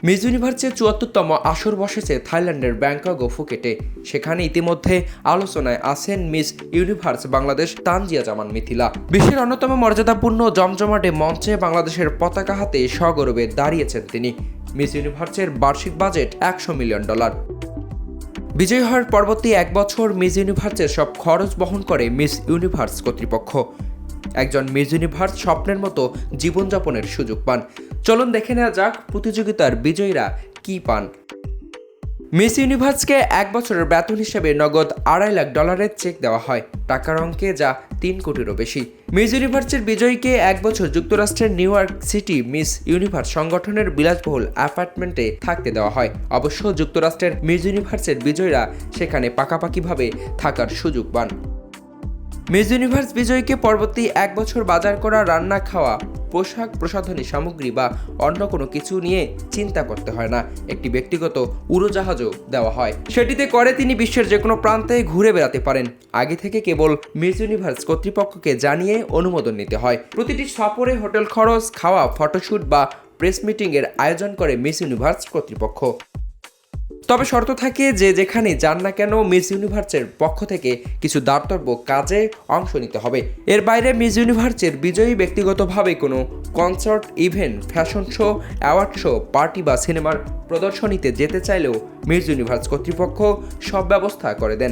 Miss ইউনিভার্সের ৭৪তম আসর বসেছে থাইল্যান্ডের ব্যাংকক ও ফুকেটে। সেখানে ইতিমধ্যে আলোচনায় আছেন মিস ইউনিভার্স বাংলাদেশ তানজিয়া জামান মিথিলা। বিশ্বের অন্যতম মর্যাদাপূর্ণ জমজমাটে মঞ্চে বাংলাদেশের পতাকা হাতে সগৌরবে দাঁড়িয়েছেন তিনি। মিস ইউনিভার্সের বার্ষিক বাজেট $100 মিলিয়ন। বিজয়ী হওয়ার পরবর্তী 1 বছর মিস ইউনিভার্সের সব খরচ বহন করে মিস ইউনিভার্স কর্তৃপক্ষ। একজন মিস ইউনিভার্স স্বপ্নের মতো জীবনযাপনের সুযোগ পান। চলুন দেখে নেওয়া যাক প্রতিযোগিতার বিজয়ীরা কি পান। মিস ইউনিভার্সকে 1 বছরের বেতন হিসেবে নগদ $2.5 লাখ চেক দেওয়া হয়, টাকার অঙ্কে যা 3 কোটিরও বেশি। মিস ইউনিভার্সের বিজয়ীকে 1 বছর যুক্তরাষ্ট্রের new York city miss universe সংগঠনের বিলাসবহুল অ্যাপার্টমেন্টে থাকতে দেওয়া হয়। অবশ্য যুক্তরাষ্ট্রের মিস ইউনিভার্সের বিজয়ীরা সেখানে পাকাপাকিভাবে থাকার সুযোগ পান। মিস ইউনিভার্স বিজয়ীকে পরবর্তী 1 বছর বাজার করা, রান্না, খাওয়া, পোশাক, প্রসাধনী সামগ্রী বা অন্য কোনো কিছু নিয়ে চিন্তা করতে হয় না। একটি ব্যক্তিগত উড়োজাহাজও দেওয়া হয়, সেটিতে করে তিনি বিশ্বের যে কোনো প্রান্তে ঘুরে বেড়াতে পারেন। আগে থেকে কেবল মিস ইউনিভার্স কর্তৃপক্ষকে জানিয়ে অনুমোদন নিতে হয়। প্রতিটি সফরে হোটেল খরচ, খাওয়া, ফটোশ্যুট বা প্রেস মিটিংয়ের আয়োজন করে মিস ইউনিভার্স কর্তৃপক্ষ। তবে শর্ত থাকে যে যেখানে যান না কেন মিস ইউনিভার্সের পক্ষ থেকে কিছু দাতব্য কাজে অংশ নিতে হবে। এর বাইরে মিস ইউনিভার্সের বিজয়ী ব্যক্তিগতভাবে কোনো concert, event, fashion show, award show, party বা সিনেমার প্রদর্শনীতে যেতে চাইলেও মিস ইউনিভার্স কর্তৃপক্ষ সব ব্যবস্থা করে দেন।